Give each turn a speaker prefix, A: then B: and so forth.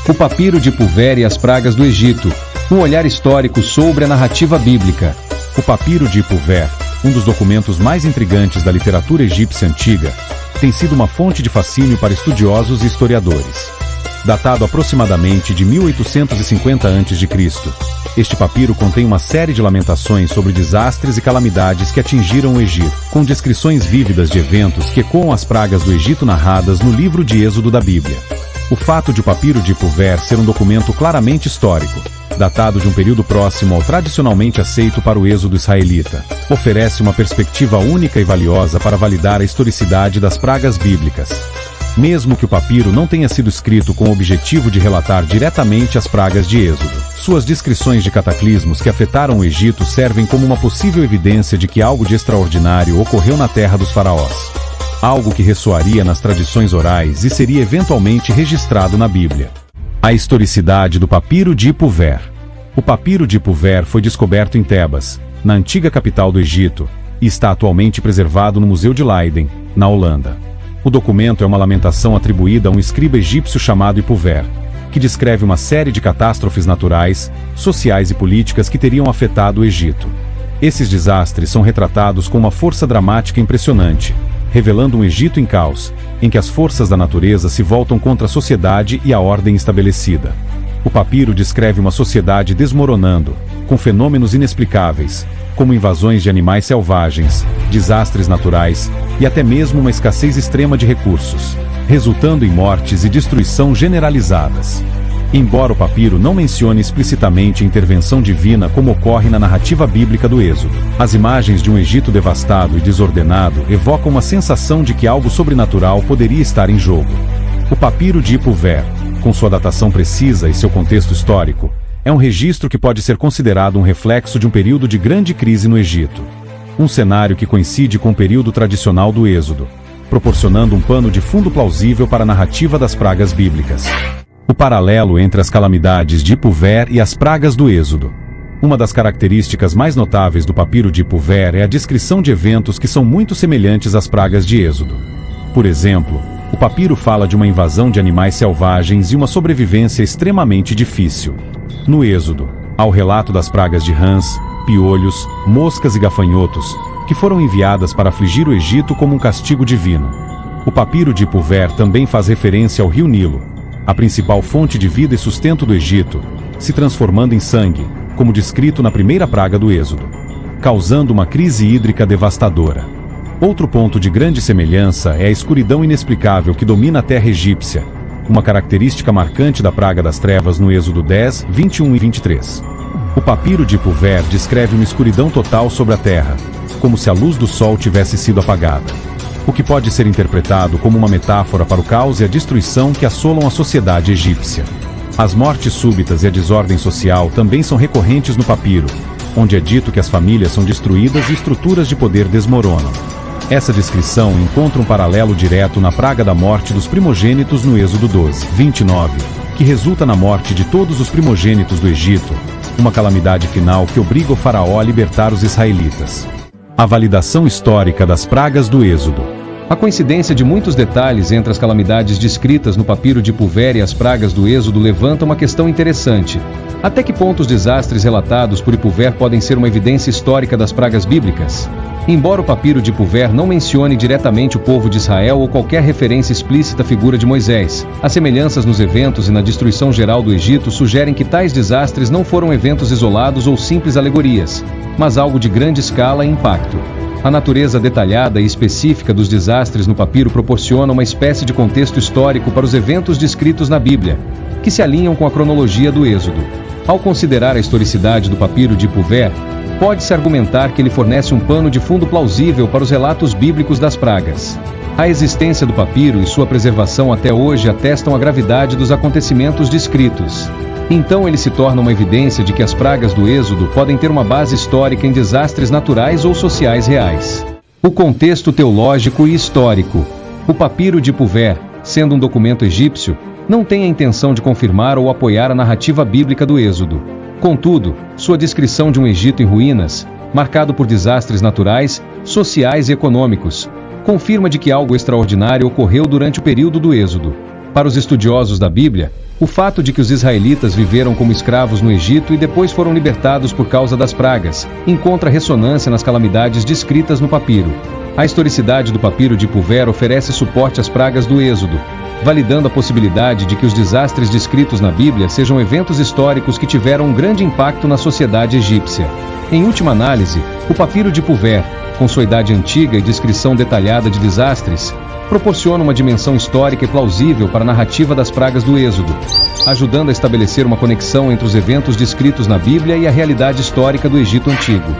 A: O papiro de Pulver e as pragas do Egito, um olhar histórico sobre a narrativa bíblica.
B: O papiro de Pulver, um dos documentos mais intrigantes da literatura egípcia antiga, tem sido uma fonte de fascínio para estudiosos e historiadores. Datado aproximadamente de 1850 a.C., este papiro contém uma série de lamentações sobre desastres e calamidades que atingiram o Egito, com descrições vívidas de eventos que ecoam as pragas do Egito narradas no livro de Êxodo da Bíblia. O fato de o papiro de Pulver ser um documento claramente histórico, datado de um período próximo ao tradicionalmente aceito para o êxodo israelita, oferece uma perspectiva única e valiosa para validar a historicidade das pragas bíblicas. Mesmo que o papiro não tenha sido escrito com o objetivo de relatar diretamente as pragas de Êxodo, suas descrições de cataclismos que afetaram o Egito servem como uma possível evidência de que algo de extraordinário ocorreu na terra dos faraós. Algo que ressoaria nas tradições orais e seria eventualmente registrado na Bíblia. A historicidade do papiro de Pulver. O papiro de Pulver foi descoberto em Tebas, na antiga capital do Egito, e está atualmente preservado no Museu de Leiden, na Holanda. O documento é uma lamentação atribuída a um escriba egípcio chamado Pulver, que descreve uma série de catástrofes naturais, sociais e políticas que teriam afetado o Egito. Esses desastres são retratados com uma força dramática impressionante, revelando um Egito em caos, em que as forças da natureza se voltam contra a sociedade e a ordem estabelecida. O papiro descreve uma sociedade desmoronando, com fenômenos inexplicáveis, como invasões de animais selvagens, desastres naturais e até mesmo uma escassez extrema de recursos, resultando em mortes e destruição generalizadas. Embora o papiro não mencione explicitamente a intervenção divina como ocorre na narrativa bíblica do Êxodo, as imagens de um Egito devastado e desordenado evocam uma sensação de que algo sobrenatural poderia estar em jogo. O papiro de Pulver, com sua datação precisa e seu contexto histórico, é um registro que pode ser considerado um reflexo de um período de grande crise no Egito. Um cenário que coincide com o período tradicional do Êxodo, proporcionando um pano de fundo plausível para a narrativa das pragas bíblicas. O paralelo entre as calamidades de Pulver e as pragas do Êxodo. Uma das características mais notáveis do papiro de Pulver é a descrição de eventos que são muito semelhantes às pragas de Êxodo. Por exemplo, o papiro fala de uma invasão de animais selvagens e uma sobrevivência extremamente difícil. No Êxodo, há o relato das pragas de rãs, piolhos, moscas e gafanhotos, que foram enviadas para afligir o Egito como um castigo divino. O papiro de Pulver também faz referência ao rio Nilo, a principal fonte de vida e sustento do Egito, se transformando em sangue, como descrito na primeira praga do Êxodo, causando uma crise hídrica devastadora. Outro ponto de grande semelhança é a escuridão inexplicável que domina a terra egípcia, uma característica marcante da praga das trevas no Êxodo 10, 21 e 23. O papiro de Pulver descreve uma escuridão total sobre a terra, como se a luz do sol tivesse sido apagada, o que pode ser interpretado como uma metáfora para o caos e a destruição que assolam a sociedade egípcia. As mortes súbitas e a desordem social também são recorrentes no papiro, onde é dito que as famílias são destruídas e estruturas de poder desmoronam. Essa descrição encontra um paralelo direto na praga da morte dos primogênitos no Êxodo 12, 29, que resulta na morte de todos os primogênitos do Egito, uma calamidade final que obriga o faraó a libertar os israelitas. A validação histórica das pragas do Êxodo.
A: A coincidência de muitos detalhes entre as calamidades descritas no papiro de Pulver e as pragas do Êxodo levanta uma questão interessante. Até que ponto os desastres relatados por Pulver podem ser uma evidência histórica das pragas bíblicas? Embora o papiro de Pulver não mencione diretamente o povo de Israel ou qualquer referência explícita à figura de Moisés, as semelhanças nos eventos e na destruição geral do Egito sugerem que tais desastres não foram eventos isolados ou simples alegorias, mas algo de grande escala e impacto. A natureza detalhada e específica dos desastres no papiro proporciona uma espécie de contexto histórico para os eventos descritos na Bíblia, que se alinham com a cronologia do Êxodo. Ao considerar a historicidade do papiro de Pulver, pode-se argumentar que ele fornece um pano de fundo plausível para os relatos bíblicos das pragas. A existência do papiro e sua preservação até hoje atestam a gravidade dos acontecimentos descritos. Então ele se torna uma evidência de que as pragas do Êxodo podem ter uma base histórica em desastres naturais ou sociais reais. O contexto teológico e histórico. O papiro de Pulver, sendo um documento egípcio, não tem a intenção de confirmar ou apoiar a narrativa bíblica do Êxodo. Contudo, sua descrição de um Egito em ruínas, marcado por desastres naturais, sociais e econômicos, confirma de que algo extraordinário ocorreu durante o período do Êxodo. Para os estudiosos da Bíblia, O fato de que os israelitas viveram como escravos no Egito e depois foram libertados por causa das pragas, encontra ressonância nas calamidades descritas no papiro. A historicidade do papiro de Puvert oferece suporte às pragas do Êxodo, validando a possibilidade de que os desastres descritos na Bíblia sejam eventos históricos que tiveram um grande impacto na sociedade egípcia. Em última análise, o papiro de Puvert, com sua idade antiga e descrição detalhada de desastres, proporciona uma dimensão histórica e plausível para a narrativa das pragas do Êxodo, ajudando a estabelecer uma conexão entre os eventos descritos na Bíblia e a realidade histórica do Egito Antigo.